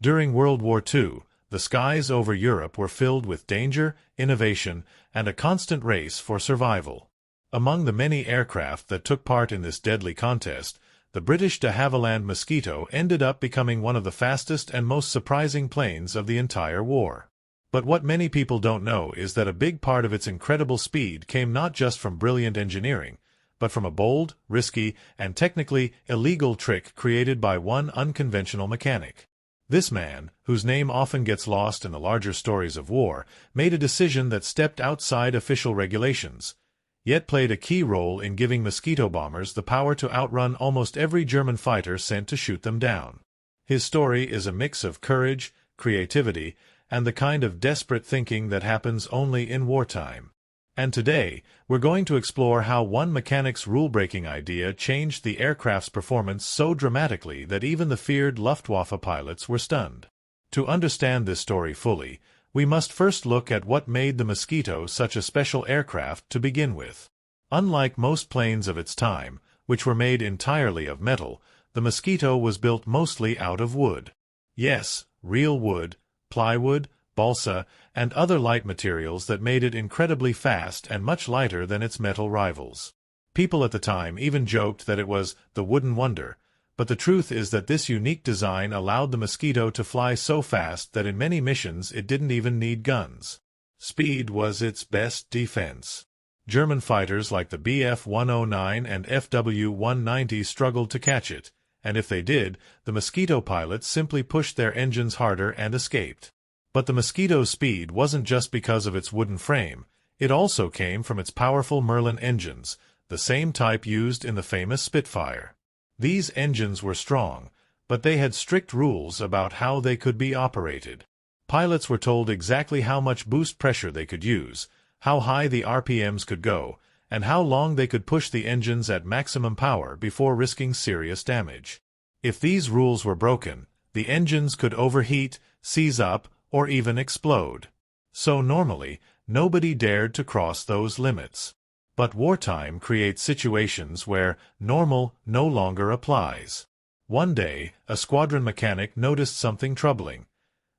During World War II, the skies over Europe were filled with danger, innovation, and a constant race for survival. Among the many aircraft that took part in this deadly contest, the British de Havilland Mosquito ended up becoming one of the fastest and most surprising planes of the entire war. But what many people don't know is that a big part of its incredible speed came not just from brilliant engineering, but from a bold, risky, and technically illegal trick created by one unconventional mechanic. This man, whose name often gets lost in the larger stories of war, made a decision that stepped outside official regulations, yet played a key role in giving Mosquito bombers the power to outrun almost every German fighter sent to shoot them down. His story is a mix of courage, creativity, and the kind of desperate thinking that happens only in wartime. And today, we're going to explore how one mechanic's rule-breaking idea changed the aircraft's performance so dramatically that even the feared Luftwaffe pilots were stunned. To understand this story fully, we must first look at what made the Mosquito such a special aircraft to begin with. Unlike most planes of its time, which were made entirely of metal, the Mosquito was built mostly out of wood. Yes, real wood, plywood, balsa, and other light materials that made it incredibly fast and much lighter than its metal rivals. People at the time even joked that it was the wooden wonder, but the truth is that this unique design allowed the Mosquito to fly so fast that in many missions it didn't even need guns. Speed was its best defense. German fighters like the Bf-109 and Fw-190 struggled to catch it, and if they did, the Mosquito pilots simply pushed their engines harder and escaped. But the Mosquito's speed wasn't just because of its wooden frame, it also came from its powerful Merlin engines, the same type used in the famous Spitfire. These engines were strong, but they had strict rules about how they could be operated. Pilots were told exactly how much boost pressure they could use, how high the RPMs could go, and how long they could push the engines at maximum power before risking serious damage. If these rules were broken, the engines could overheat, seize up, or even explode. So normally, nobody dared to cross those limits. But wartime creates situations where normal no longer applies. One day, a squadron mechanic noticed something troubling.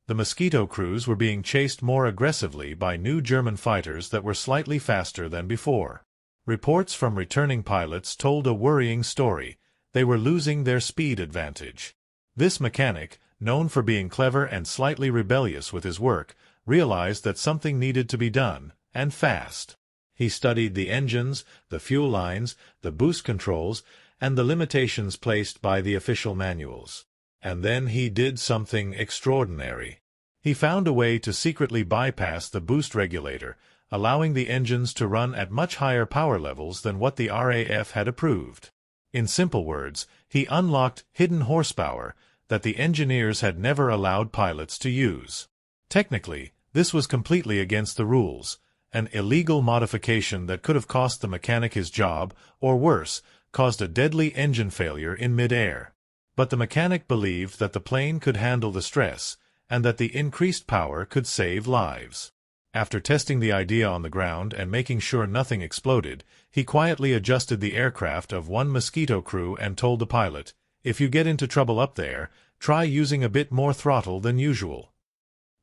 The Mosquito crews were being chased more aggressively by new German fighters that were slightly faster than before. Reports from returning pilots told a worrying story. They were losing their speed advantage. This mechanic, known for being clever and slightly rebellious with his work, realized that something needed to be done, and fast. He studied the engines, the fuel lines, the boost controls, and the limitations placed by the official manuals. And then he did something extraordinary. He found a way to secretly bypass the boost regulator, allowing the engines to run at much higher power levels than what the RAF had approved. In simple words, he unlocked hidden horsepower that the engineers had never allowed pilots to use. Technically, this was completely against the rules, an illegal modification that could have cost the mechanic his job, or worse, caused a deadly engine failure in mid-air. But the mechanic believed that the plane could handle the stress, and that the increased power could save lives. After testing the idea on the ground and making sure nothing exploded, he quietly adjusted the aircraft of one Mosquito crew and told the pilot, "If you get into trouble up there, try using a bit more throttle than usual."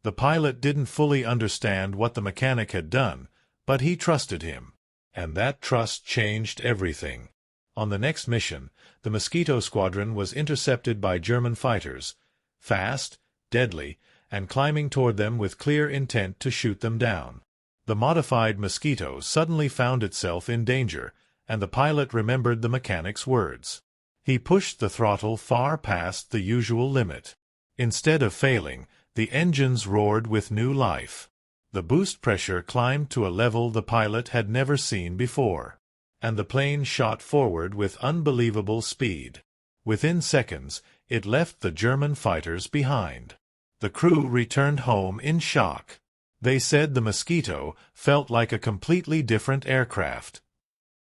The pilot didn't fully understand what the mechanic had done, but he trusted him. And that trust changed everything. On the next mission, the Mosquito squadron was intercepted by German fighters, fast, deadly, and climbing toward them with clear intent to shoot them down. The modified Mosquito suddenly found itself in danger, and the pilot remembered the mechanic's words. He pushed the throttle far past the usual limit. Instead of failing, the engines roared with new life. The boost pressure climbed to a level the pilot had never seen before, and the plane shot forward with unbelievable speed. Within seconds, it left the German fighters behind. The crew returned home in shock. They said the Mosquito felt like a completely different aircraft.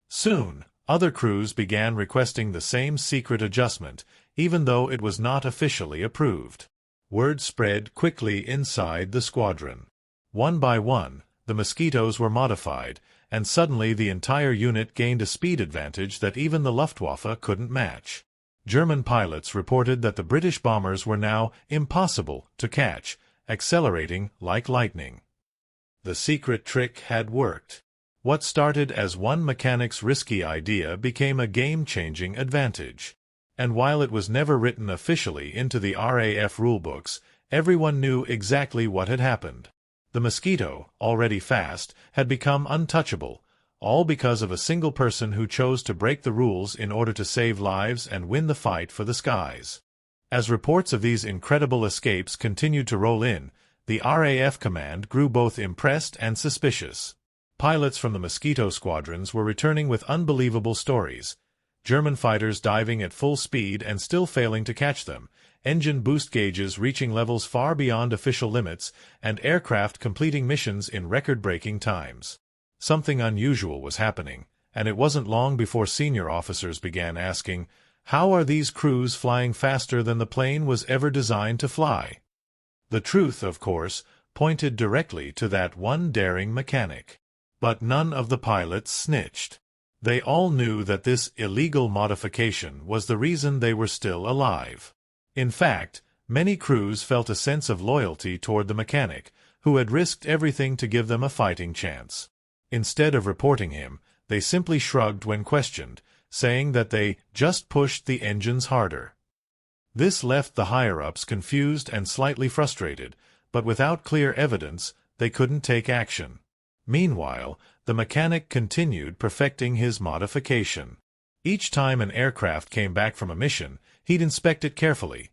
Soon, other crews began requesting the same secret adjustment, even though it was not officially approved. Word spread quickly inside the squadron. One by one, the Mosquitoes were modified, and suddenly the entire unit gained a speed advantage that even the Luftwaffe couldn't match. German pilots reported that the British bombers were now impossible to catch, accelerating like lightning. The secret trick had worked. What started as one mechanic's risky idea became a game-changing advantage. And while it was never written officially into the RAF rulebooks, everyone knew exactly what had happened. The Mosquito, already fast, had become untouchable, all because of a single person who chose to break the rules in order to save lives and win the fight for the skies. As reports of these incredible escapes continued to roll in, the RAF command grew both impressed and suspicious. Pilots from the Mosquito squadrons were returning with unbelievable stories. German fighters diving at full speed and still failing to catch them, engine boost gauges reaching levels far beyond official limits, and aircraft completing missions in record-breaking times. Something unusual was happening, and it wasn't long before senior officers began asking, how are these crews flying faster than the plane was ever designed to fly? The truth, of course, pointed directly to that one daring mechanic. But none of the pilots snitched. They all knew that this illegal modification was the reason they were still alive. In fact, many crews felt a sense of loyalty toward the mechanic, who had risked everything to give them a fighting chance. Instead of reporting him, they simply shrugged when questioned, saying that they just pushed the engines harder. This left the higher-ups confused and slightly frustrated, but without clear evidence, they couldn't take action. Meanwhile, the mechanic continued perfecting his modification. Each time an aircraft came back from a mission, he'd inspect it carefully,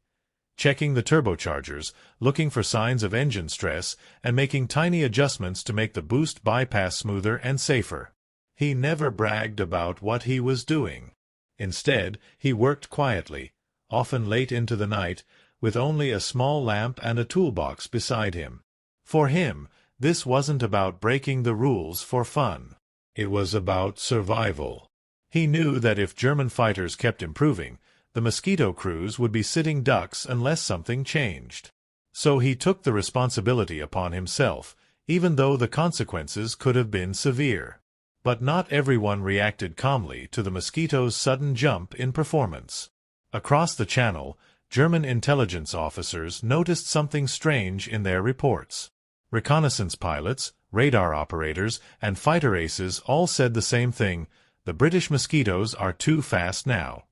checking the turbochargers, looking for signs of engine stress, and making tiny adjustments to make the boost bypass smoother and safer. He never bragged about what he was doing. Instead, he worked quietly, often late into the night, with only a small lamp and a toolbox beside him. For him, this wasn't about breaking the rules for fun. It was about survival. He knew that if German fighters kept improving, the Mosquito crews would be sitting ducks unless something changed. So he took the responsibility upon himself, even though the consequences could have been severe. But not everyone reacted calmly to the Mosquito's sudden jump in performance. Across the channel, German intelligence officers noticed something strange in their reports. Reconnaissance pilots, radar operators, and fighter aces all said the same thing: the British Mosquitoes are too fast now.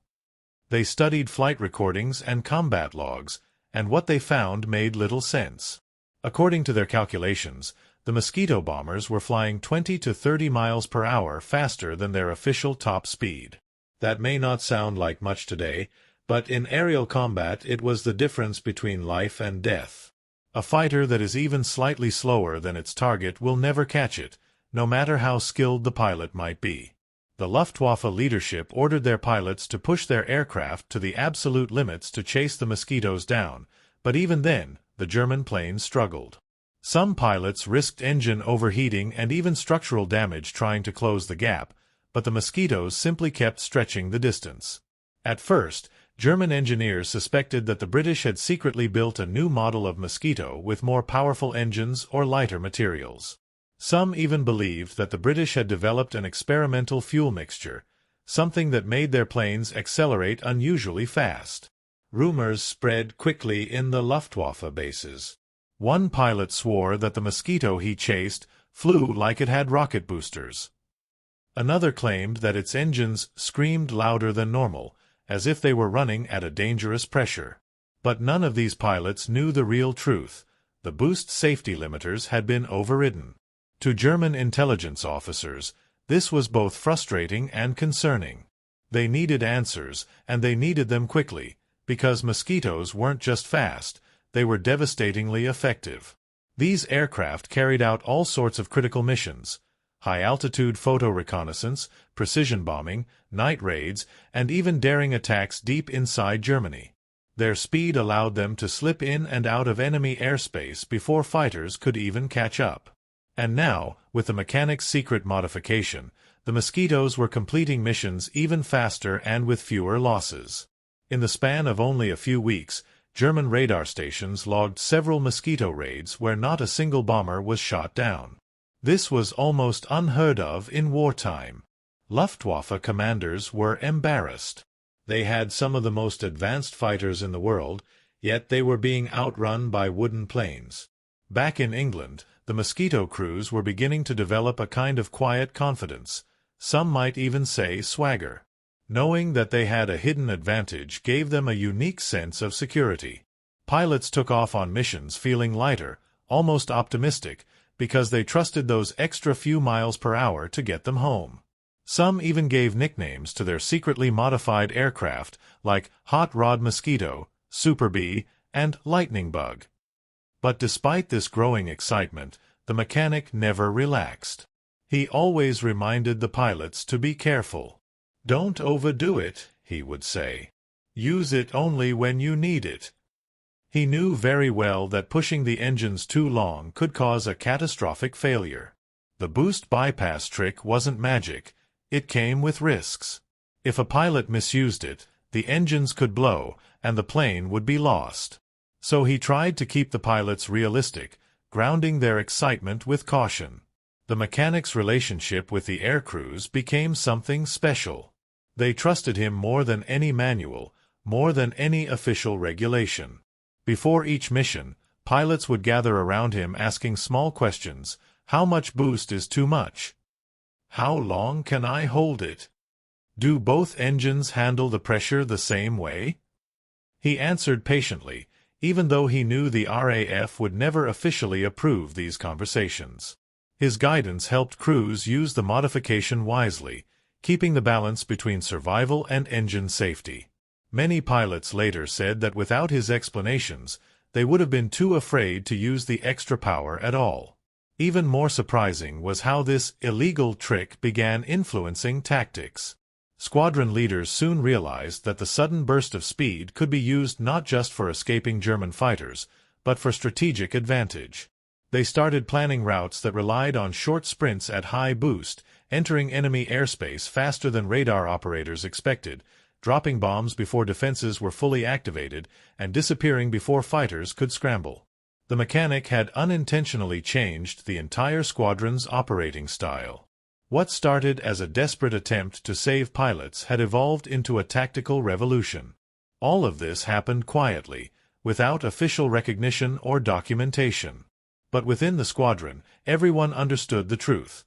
They studied flight recordings and combat logs, and what they found made little sense. According to their calculations, the Mosquito bombers were flying 20 to 30 miles per hour faster than their official top speed. That may not sound like much today, but in aerial combat it was the difference between life and death. A fighter that is even slightly slower than its target will never catch it, no matter how skilled the pilot might be. The Luftwaffe leadership ordered their pilots to push their aircraft to the absolute limits to chase the Mosquitoes down, but even then, the German planes struggled. Some pilots risked engine overheating and even structural damage trying to close the gap, but the Mosquitoes simply kept stretching the distance. At first, German engineers suspected that the British had secretly built a new model of Mosquito with more powerful engines or lighter materials. Some even believed that the British had developed an experimental fuel mixture, something that made their planes accelerate unusually fast. Rumors spread quickly in the Luftwaffe bases. One pilot swore that the Mosquito he chased flew like it had rocket boosters. Another claimed that its engines screamed louder than normal, as if they were running at a dangerous pressure. But none of these pilots knew the real truth: the boost safety limiters had been overridden. To German intelligence officers, this was both frustrating and concerning. They needed answers, and they needed them quickly, because Mosquitoes weren't just fast, they were devastatingly effective. These aircraft carried out all sorts of critical missions: high-altitude photo reconnaissance, precision bombing, night raids, and even daring attacks deep inside Germany. Their speed allowed them to slip in and out of enemy airspace before fighters could even catch up. And now, with the mechanic's secret modification, the Mosquitoes were completing missions even faster and with fewer losses. In the span of only a few weeks, German radar stations logged several Mosquito raids where not a single bomber was shot down. This was almost unheard of in wartime. Luftwaffe commanders were embarrassed. They had some of the most advanced fighters in the world, yet they were being outrun by wooden planes. Back in England, the Mosquito crews were beginning to develop a kind of quiet confidence. Some might even say swagger. Knowing that they had a hidden advantage gave them a unique sense of security. Pilots took off on missions feeling lighter, almost optimistic, because they trusted those extra few miles per hour to get them home. Some even gave nicknames to their secretly modified aircraft, like Hot Rod Mosquito, Super Bee, and Lightning Bug. But despite this growing excitement, the mechanic never relaxed. He always reminded the pilots to be careful. "Don't overdo it," he would say. "Use it only when you need it." He knew very well that pushing the engines too long could cause a catastrophic failure. The boost bypass trick wasn't magic. It came with risks. If a pilot misused it, the engines could blow, and the plane would be lost. So he tried to keep the pilots realistic, grounding their excitement with caution. The mechanic's relationship with the air crews became something special. They trusted him more than any manual, more than any official regulation. Before each mission, pilots would gather around him asking small questions. How much boost is too much? How long can I hold it? Do both engines handle the pressure the same way? He answered patiently, even though he knew the RAF would never officially approve these conversations. His guidance helped crews use the modification wisely, keeping the balance between survival and engine safety. Many pilots later said that without his explanations, they would have been too afraid to use the extra power at all. Even more surprising was how this illegal trick began influencing tactics. Squadron leaders soon realized that the sudden burst of speed could be used not just for escaping German fighters, but for strategic advantage. They started planning routes that relied on short sprints at high boost, entering enemy airspace faster than radar operators expected, dropping bombs before defenses were fully activated, and disappearing before fighters could scramble. The mechanic had unintentionally changed the entire squadron's operating style. What started as a desperate attempt to save pilots had evolved into a tactical revolution. All of this happened quietly, without official recognition or documentation. But within the squadron, everyone understood the truth.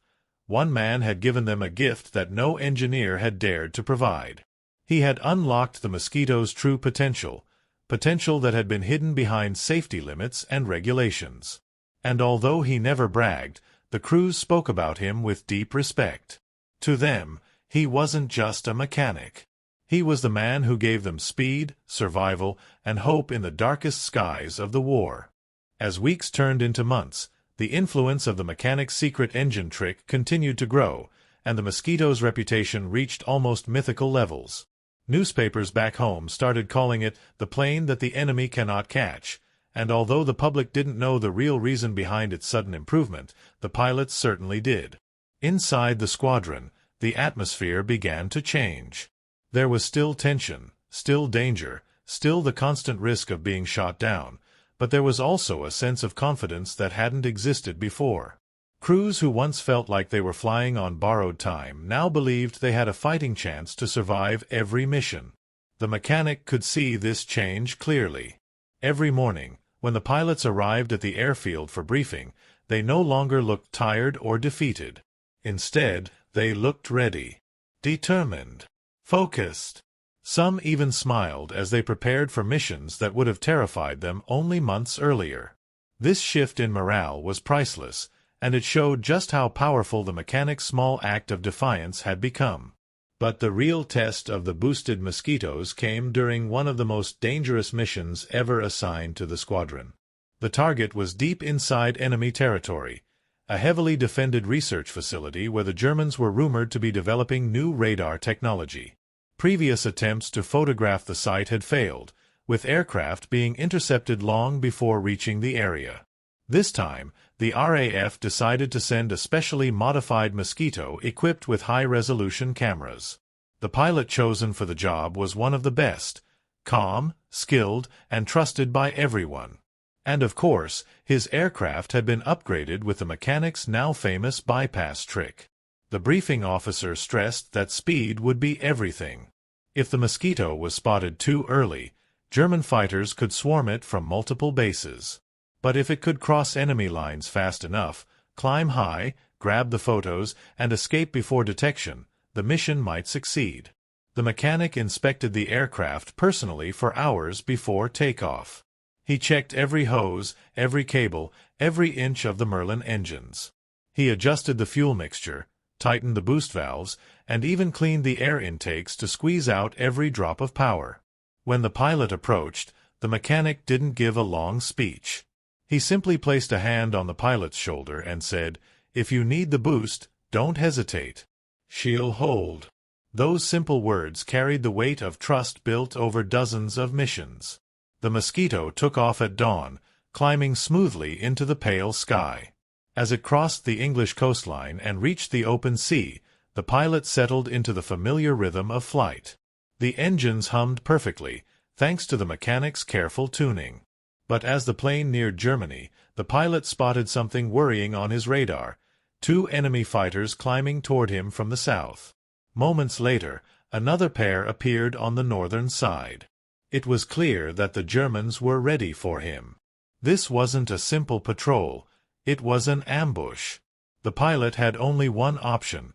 One man had given them a gift that no engineer had dared to provide. He had unlocked the Mosquito's true potential that had been hidden behind safety limits and regulations. And although he never bragged, the crews spoke about him with deep respect. To them, he wasn't just a mechanic. He was the man who gave them speed, survival, and hope in the darkest skies of the war. As weeks turned into months, the influence of the mechanic's secret engine trick continued to grow, and the Mosquito's reputation reached almost mythical levels. Newspapers back home started calling it the plane that the enemy cannot catch, and although the public didn't know the real reason behind its sudden improvement, the pilots certainly did. Inside the squadron, the atmosphere began to change. There was still tension, still danger, still the constant risk of being shot down, but there was also a sense of confidence that hadn't existed before. Crews who once felt like they were flying on borrowed time now believed they had a fighting chance to survive every mission. The mechanic could see this change clearly. Every morning, when the pilots arrived at the airfield for briefing, they no longer looked tired or defeated. Instead, they looked ready, determined, focused. Some even smiled as they prepared for missions that would have terrified them only months earlier. This shift in morale was priceless, and it showed just how powerful the mechanic's small act of defiance had become. But the real test of the boosted Mosquitoes came during one of the most dangerous missions ever assigned to the squadron. The target was deep inside enemy territory, a heavily defended research facility where the Germans were rumored to be developing new radar technology. Previous attempts to photograph the site had failed, with aircraft being intercepted long before reaching the area. This time, the RAF decided to send a specially modified Mosquito equipped with high-resolution cameras. The pilot chosen for the job was one of the best, calm, skilled, and trusted by everyone. And of course, his aircraft had been upgraded with the mechanic's now famous bypass trick. The briefing officer stressed that speed would be everything. If the Mosquito was spotted too early, German fighters could swarm it from multiple bases. But if it could cross enemy lines fast enough, climb high, grab the photos, and escape before detection, the mission might succeed. The mechanic inspected the aircraft personally for hours before takeoff. He checked every hose, every cable, every inch of the Merlin engines. He adjusted the fuel mixture, tightened the boost valves, and even cleaned the air intakes to squeeze out every drop of power. When the pilot approached, the mechanic didn't give a long speech. He simply placed a hand on the pilot's shoulder and said, "If you need the boost, don't hesitate. She'll hold." Those simple words carried the weight of trust built over dozens of missions. The Mosquito took off at dawn, climbing smoothly into the pale sky. As it crossed the English coastline and reached the open sea, the pilot settled into the familiar rhythm of flight. The engines hummed perfectly, thanks to the mechanic's careful tuning. But as the plane neared Germany, the pilot spotted something worrying on his radar: 2 enemy fighters climbing toward him from the south. Moments later, another pair appeared on the northern side. It was clear that the Germans were ready for him. This wasn't a simple patrol, it was an ambush. The pilot had only one option: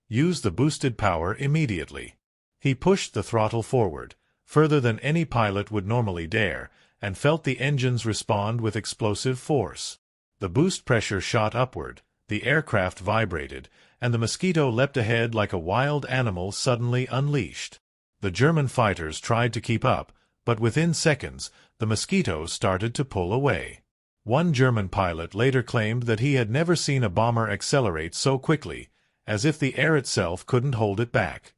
use the boosted power immediately. He pushed the throttle forward, further than any pilot would normally dare, and felt the engines respond with explosive force. The boost pressure shot upward, the aircraft vibrated, and the Mosquito leapt ahead like a wild animal suddenly unleashed. The German fighters tried to keep up, but within seconds, the Mosquito started to pull away. One German pilot later claimed that he had never seen a bomber accelerate so quickly, as if the air itself couldn't hold it back.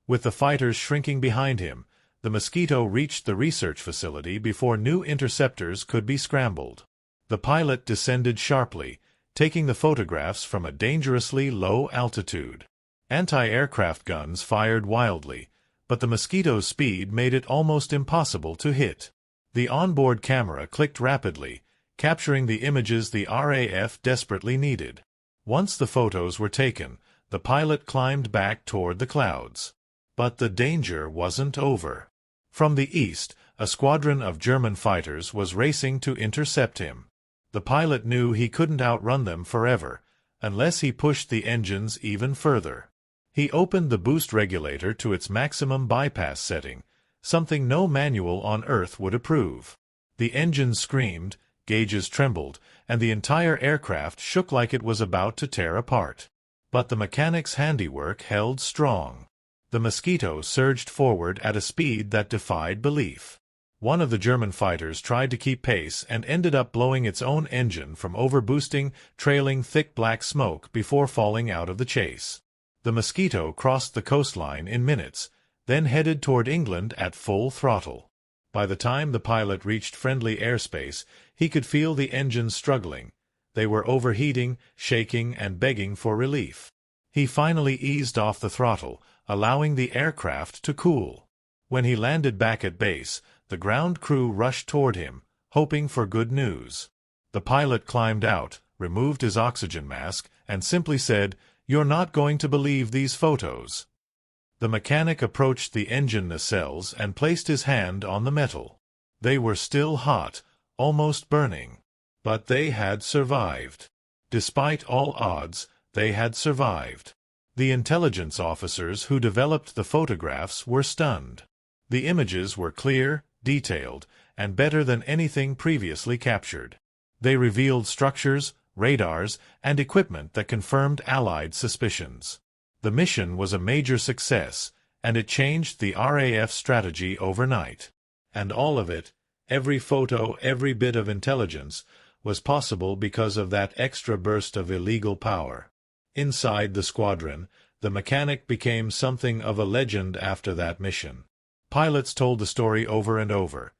With the fighters shrinking behind him, the Mosquito reached the research facility before new interceptors could be scrambled. The pilot descended sharply, taking the photographs from a dangerously low altitude. Anti-aircraft guns fired wildly, but the Mosquito's speed made it almost impossible to hit. The onboard camera clicked rapidly, capturing the images the RAF desperately needed. Once the photos were taken, the pilot climbed back toward the clouds. But the danger wasn't over. From the east, a squadron of German fighters was racing to intercept him. The pilot knew he couldn't outrun them forever, unless he pushed the engines even further. He opened the boost regulator to its maximum bypass setting, something no manual on Earth would approve. The engines screamed, gauges trembled, and the entire aircraft shook like it was about to tear apart. But the mechanic's handiwork held strong. The Mosquito surged forward at a speed that defied belief. One of the German fighters tried to keep pace and ended up blowing its own engine from overboosting, trailing thick black smoke before falling out of the chase. The Mosquito crossed the coastline in minutes, then headed toward England at full throttle. By the time the pilot reached friendly airspace, he could feel the engines struggling. They were overheating, shaking, and begging for relief. He finally eased off the throttle, allowing the aircraft to cool. When he landed back at base, the ground crew rushed toward him, hoping for good news. The pilot climbed out, removed his oxygen mask, and simply said, "You're not going to believe these photos." The mechanic approached the engine nacelles and placed his hand on the metal. They were still hot, almost burning. But they had survived. Despite all odds, they had survived. The intelligence officers who developed the photographs were stunned. The images were clear, detailed, and better than anything previously captured. They revealed structures, radars, and equipment that confirmed Allied suspicions. The mission was a major success, and it changed the RAF strategy overnight. And all of it, every photo, every bit of intelligence, was possible because of that extra burst of illegal power. Inside the squadron, the mechanic became something of a legend after that mission. Pilots told the story over and over.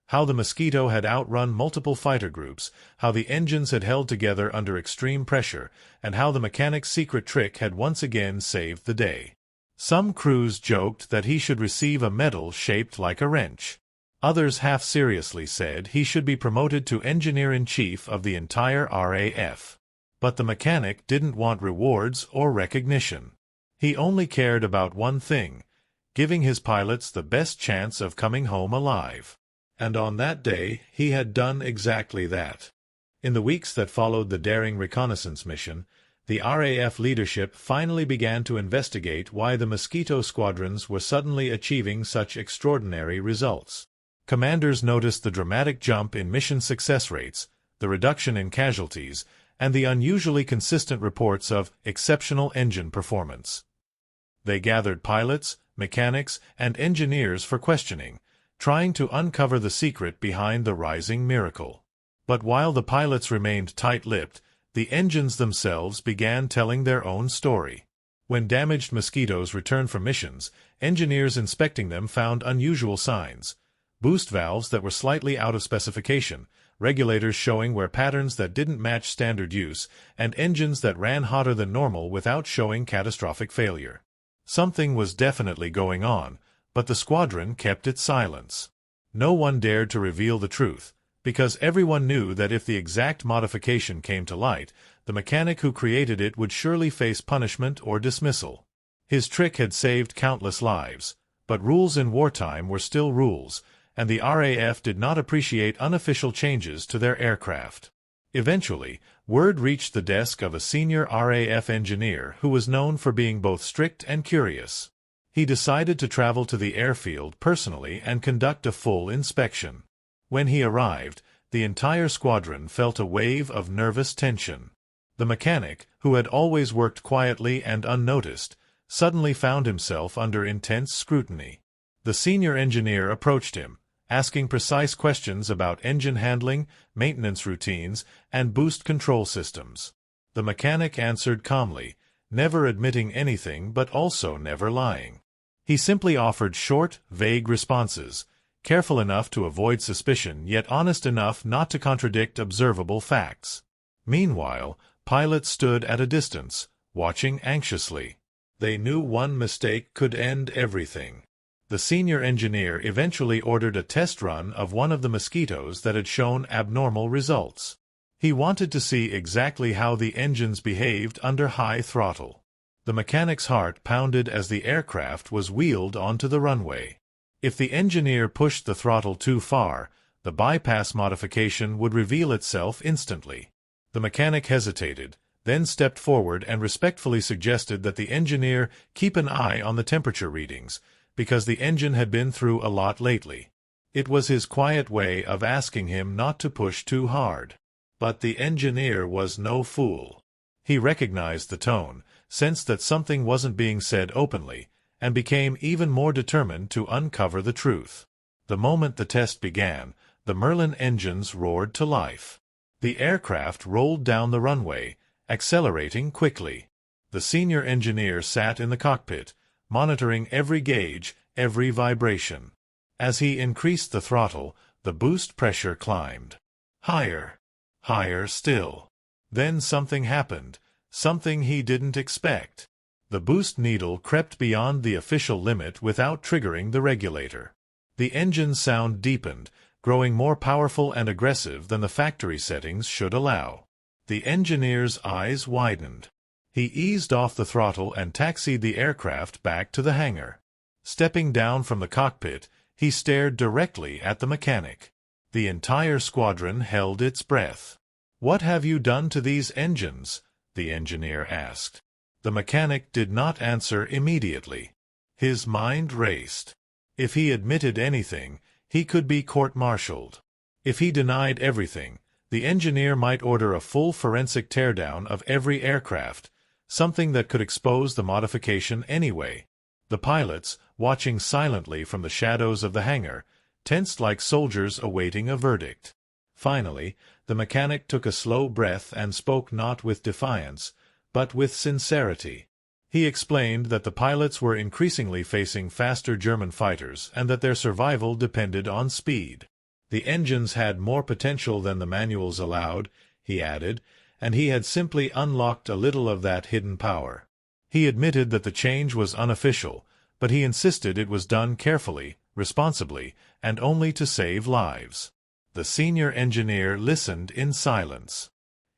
How the Mosquito had outrun multiple fighter groups, how the engines had held together under extreme pressure, and how the mechanic's secret trick had once again saved the day. Some crews joked that he should receive a medal shaped like a wrench. Others half-seriously said he should be promoted to engineer-in-chief of the entire RAF. But the mechanic didn't want rewards or recognition. He only cared about one thing: giving his pilots the best chance of coming home alive. And on that day, he had done exactly that. In the weeks that followed the daring reconnaissance mission, the RAF leadership finally began to investigate why the Mosquito squadrons were suddenly achieving such extraordinary results. Commanders noticed the dramatic jump in mission success rates, the reduction in casualties, and the unusually consistent reports of exceptional engine performance. They gathered pilots, mechanics, and engineers for questioning, trying to uncover the secret behind the rising miracle. But while the pilots remained tight-lipped, the engines themselves began telling their own story. When damaged Mosquitoes returned from missions, engineers inspecting them found unusual signs: boost valves that were slightly out of specification, regulators showing wear patterns that didn't match standard use, and engines that ran hotter than normal without showing catastrophic failure. Something was definitely going on, but the squadron kept its silence. No one dared to reveal the truth, because everyone knew that if the exact modification came to light, the mechanic who created it would surely face punishment or dismissal. His trick had saved countless lives, but rules in wartime were still rules, and the RAF did not appreciate unofficial changes to their aircraft. Eventually, word reached the desk of a senior RAF engineer who was known for being both strict and curious. He decided to travel to the airfield personally and conduct a full inspection. When he arrived, the entire squadron felt a wave of nervous tension. The mechanic, who had always worked quietly and unnoticed, suddenly found himself under intense scrutiny. The senior engineer approached him, asking precise questions about engine handling, maintenance routines, and boost control systems. The mechanic answered calmly, never admitting anything but also never lying. He simply offered short, vague responses, careful enough to avoid suspicion yet honest enough not to contradict observable facts. Meanwhile, pilots stood at a distance, watching anxiously. They knew one mistake could end everything. The senior engineer eventually ordered a test run of one of the Mosquitoes that had shown abnormal results. He wanted to see exactly how the engines behaved under high throttle. The mechanic's heart pounded as the aircraft was wheeled onto the runway. If the engineer pushed the throttle too far, the bypass modification would reveal itself instantly. The mechanic hesitated, then stepped forward and respectfully suggested that the engineer keep an eye on the temperature readings, because the engine had been through a lot lately. It was his quiet way of asking him not to push too hard. But the engineer was no fool. He recognized the tone, sensed that something wasn't being said openly, and became even more determined to uncover the truth. The moment the test began, the Merlin engines roared to life. The aircraft rolled down the runway, accelerating quickly. The senior engineer sat in the cockpit, monitoring every gauge, every vibration. As he increased the throttle, the boost pressure climbed. Higher. Higher still. Then something happened, something he didn't expect. The boost needle crept beyond the official limit without triggering the regulator. The engine's sound deepened, growing more powerful and aggressive than the factory settings should allow. The engineer's eyes widened. He eased off the throttle and taxied the aircraft back to the hangar. Stepping down from the cockpit, he stared directly at the mechanic. The entire squadron held its breath. "What have you done to these engines?" the engineer asked. The mechanic did not answer immediately. His mind raced. If he admitted anything, he could be court-martialed. If he denied everything, the engineer might order a full forensic teardown of every aircraft, something that could expose the modification anyway. The pilots, watching silently from the shadows of the hangar, tensed like soldiers awaiting a verdict. Finally, the mechanic took a slow breath and spoke not with defiance, but with sincerity. He explained that the pilots were increasingly facing faster German fighters and that their survival depended on speed. The engines had more potential than the manuals allowed, he added, and he had simply unlocked a little of that hidden power. He admitted that the change was unofficial, but he insisted it was done carefully, responsibly, and only to save lives. The senior engineer listened in silence.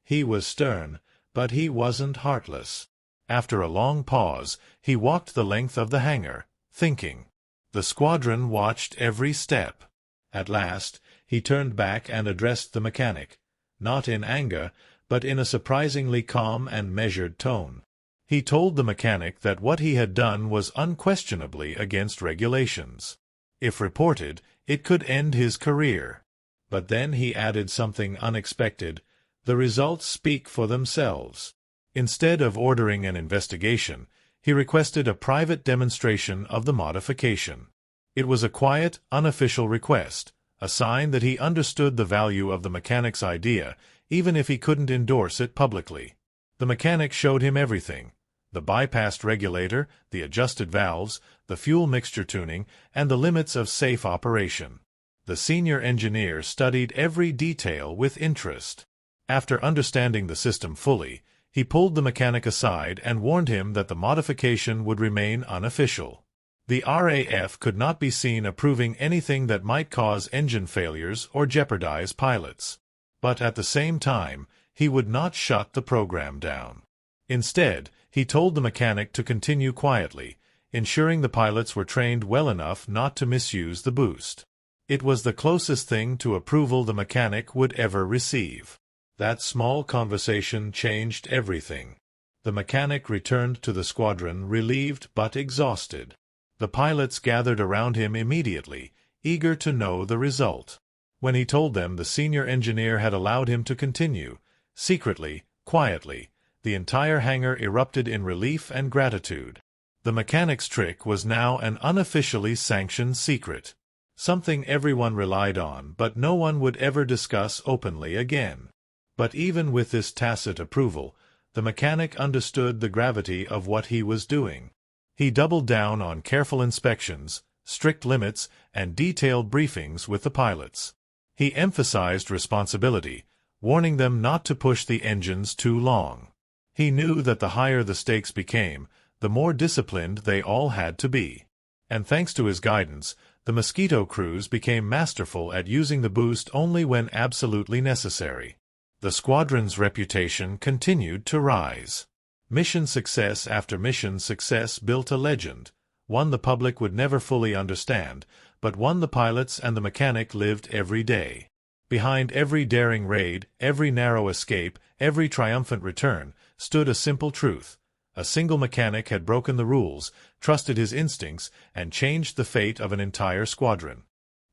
He was stern, but he wasn't heartless. After a long pause, he walked the length of the hangar, thinking. The squadron watched every step. At last, he turned back and addressed the mechanic, not in anger, but in a surprisingly calm and measured tone. He told the mechanic that what he had done was unquestionably against regulations. If reported, it could end his career. But then he added something unexpected: the results speak for themselves. Instead of ordering an investigation, he requested a private demonstration of the modification. It was a quiet, unofficial request, a sign that he understood the value of the mechanic's idea, even if he couldn't endorse it publicly. The mechanic showed him everything: the bypassed regulator, the adjusted valves, the fuel mixture tuning, and the limits of safe operation. The senior engineer studied every detail with interest. After understanding the system fully, he pulled the mechanic aside and warned him that the modification would remain unofficial. The RAF could not be seen approving anything that might cause engine failures or jeopardize pilots. But at the same time, he would not shut the program down. Instead, he told the mechanic to continue quietly, ensuring the pilots were trained well enough not to misuse the boost. It was the closest thing to approval the mechanic would ever receive. That small conversation changed everything. The mechanic returned to the squadron relieved but exhausted. The pilots gathered around him immediately, eager to know the result. When he told them the senior engineer had allowed him to continue, secretly, quietly, the entire hangar erupted in relief and gratitude. The mechanic's trick was now an unofficially sanctioned secret, something everyone relied on but no one would ever discuss openly again. But even with this tacit approval, the mechanic understood the gravity of what he was doing. He doubled down on careful inspections, strict limits, and detailed briefings with the pilots. He emphasized responsibility, warning them not to push the engines too long. He knew that the higher the stakes became, the more disciplined they all had to be. And thanks to his guidance, the Mosquito crews became masterful at using the boost only when absolutely necessary. The squadron's reputation continued to rise. Mission success after mission success built a legend, one the public would never fully understand, but one the pilots and the mechanic lived every day. Behind every daring raid, every narrow escape, every triumphant return, stood a simple truth: a single mechanic had broken the rules, trusted his instincts, and changed the fate of an entire squadron.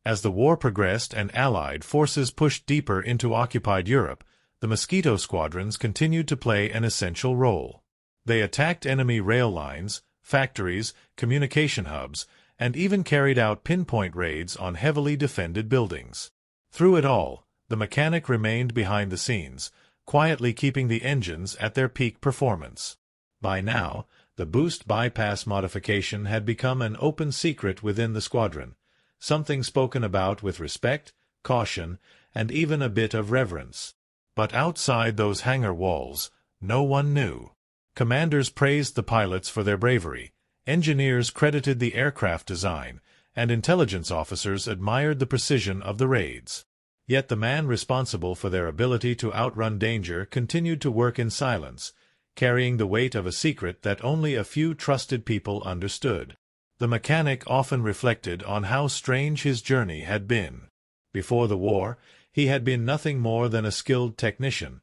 As the war progressed and Allied forces pushed deeper into occupied Europe, the Mosquito squadrons continued to play an essential role. They attacked enemy rail lines, factories, communication hubs, and even carried out pinpoint raids on heavily defended buildings. Through it all, the mechanic remained behind the scenes, quietly keeping the engines at their peak performance. By now, the boost bypass modification had become an open secret within the squadron, something spoken about with respect, caution, and even a bit of reverence. But outside those hangar walls, no one knew. Commanders praised the pilots for their bravery, engineers credited the aircraft design, and intelligence officers admired the precision of the raids. Yet the man responsible for their ability to outrun danger continued to work in silence, carrying the weight of a secret that only a few trusted people understood. The mechanic often reflected on how strange his journey had been. Before the war, he had been nothing more than a skilled technician,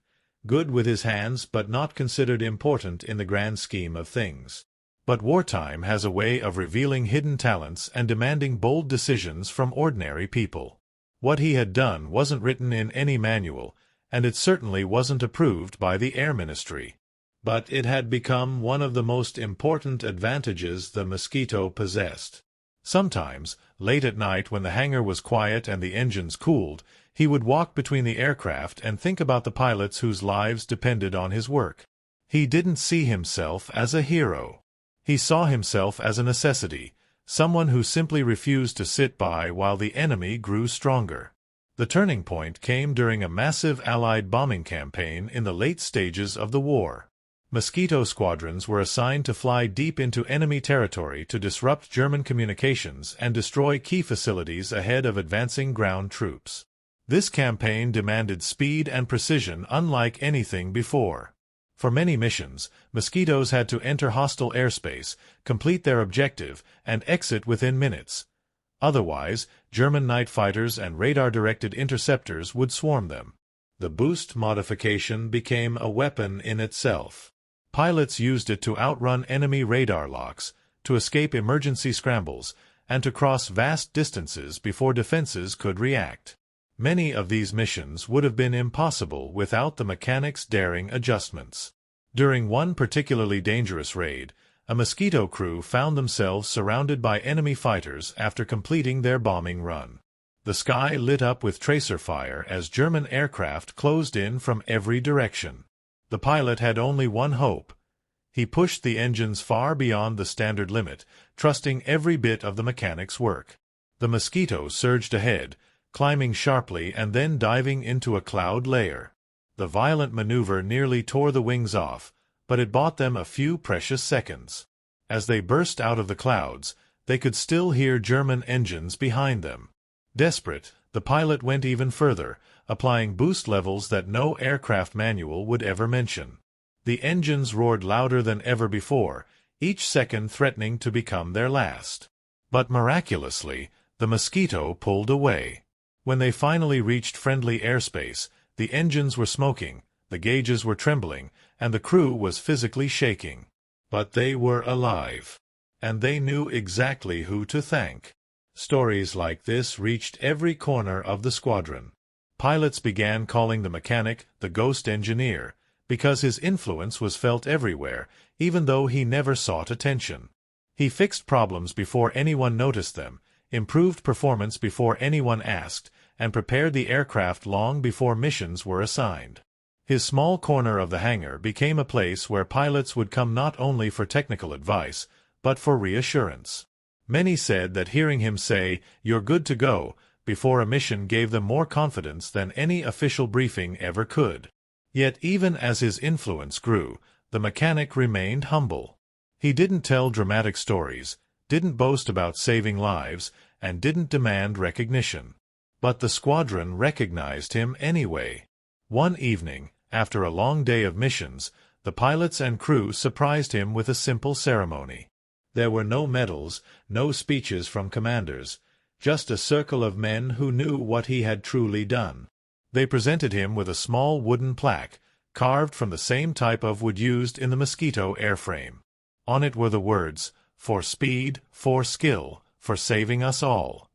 good with his hands but not considered important in the grand scheme of things. But wartime has a way of revealing hidden talents and demanding bold decisions from ordinary people. What he had done wasn't written in any manual, and it certainly wasn't approved by the Air Ministry. But it had become one of the most important advantages the Mosquito possessed. Sometimes, late at night when the hangar was quiet and the engines cooled, he would walk between the aircraft and think about the pilots whose lives depended on his work. He didn't see himself as a hero. He saw himself as a necessity, someone who simply refused to sit by while the enemy grew stronger. The turning point came during a massive Allied bombing campaign in the late stages of the war. Mosquito squadrons were assigned to fly deep into enemy territory to disrupt German communications and destroy key facilities ahead of advancing ground troops. This campaign demanded speed and precision unlike anything before. For many missions, Mosquitoes had to enter hostile airspace, complete their objective, and exit within minutes. Otherwise, German night fighters and radar-directed interceptors would swarm them. The boost modification became a weapon in itself. Pilots used it to outrun enemy radar locks, to escape emergency scrambles, and to cross vast distances before defenses could react. Many of these missions would have been impossible without the mechanic's daring adjustments. During one particularly dangerous raid, a Mosquito crew found themselves surrounded by enemy fighters after completing their bombing run. The sky lit up with tracer fire as German aircraft closed in from every direction. The pilot had only one hope. He pushed the engines far beyond the standard limit, trusting every bit of the mechanic's work. The Mosquito surged ahead, climbing sharply and then diving into a cloud layer. The violent maneuver nearly tore the wings off, but it bought them a few precious seconds. As they burst out of the clouds, they could still hear German engines behind them. Desperate, the pilot went even further, applying boost levels that no aircraft manual would ever mention. The engines roared louder than ever before, each second threatening to become their last. But miraculously, the Mosquito pulled away. When they finally reached friendly airspace, the engines were smoking, the gauges were trembling, and the crew was physically shaking. But they were alive. And they knew exactly who to thank. Stories like this reached every corner of the squadron. Pilots began calling the mechanic the ghost engineer, because his influence was felt everywhere, even though he never sought attention. He fixed problems before anyone noticed them, improved performance before anyone asked, and prepared the aircraft long before missions were assigned. His small corner of the hangar became a place where pilots would come not only for technical advice, but for reassurance. Many said that hearing him say, "You're good to go," before a mission gave them more confidence than any official briefing ever could. Yet even as his influence grew, the mechanic remained humble. He didn't tell dramatic stories, didn't boast about saving lives, and didn't demand recognition. But the squadron recognized him anyway. One evening, after a long day of missions, the pilots and crew surprised him with a simple ceremony. There were no medals, no speeches from commanders, just a circle of men who knew what he had truly done. They presented him with a small wooden plaque, carved from the same type of wood used in the Mosquito airframe. On it were the words, "For speed, for skill, for saving us all."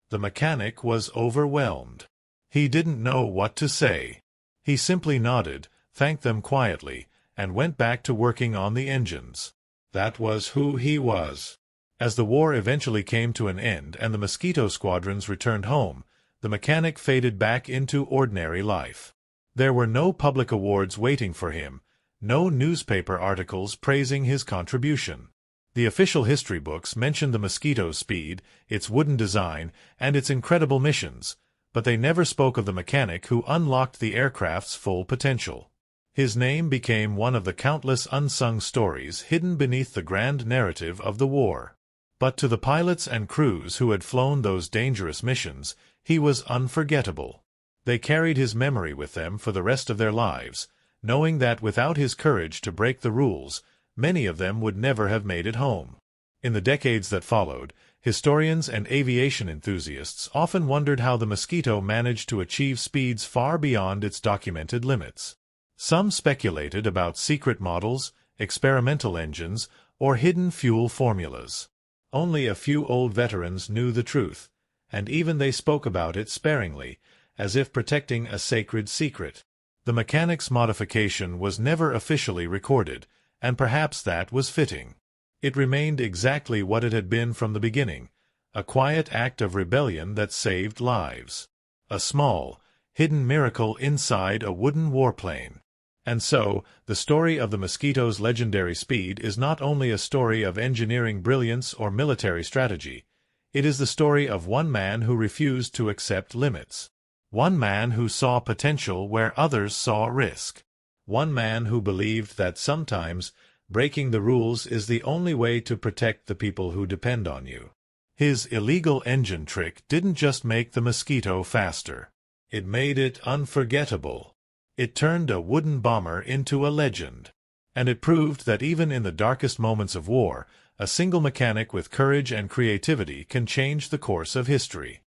The mechanic was overwhelmed. He didn't know what to say. He simply nodded, thanked them quietly, and went back to working on the engines. That was who he was. As the war eventually came to an end and the Mosquito squadrons returned home, the mechanic faded back into ordinary life. There were no public awards waiting for him, no newspaper articles praising his contribution. The official history books mentioned the Mosquito's speed, its wooden design, and its incredible missions, but they never spoke of the mechanic who unlocked the aircraft's full potential. His name became one of the countless unsung stories hidden beneath the grand narrative of the war. But to the pilots and crews who had flown those dangerous missions, he was unforgettable. They carried his memory with them for the rest of their lives, knowing that without his courage to break the rules, many of them would never have made it home. In the decades that followed, historians and aviation enthusiasts often wondered how the Mosquito managed to achieve speeds far beyond its documented limits. Some speculated about secret models, experimental engines, or hidden fuel formulas. Only a few old veterans knew the truth, and even they spoke about it sparingly, as if protecting a sacred secret. The mechanic's modification was never officially recorded, and perhaps that was fitting. It remained exactly what it had been from the beginning, a quiet act of rebellion that saved lives. A small, hidden miracle inside a wooden warplane. And so, the story of the Mosquito's legendary speed is not only a story of engineering brilliance or military strategy, it is the story of one man who refused to accept limits. One man who saw potential where others saw risk. One man who believed that sometimes breaking the rules is the only way to protect the people who depend on you. His illegal engine trick didn't just make the Mosquito faster. It made it unforgettable. It turned a wooden bomber into a legend. And it proved that even in the darkest moments of war, a single mechanic with courage and creativity can change the course of history.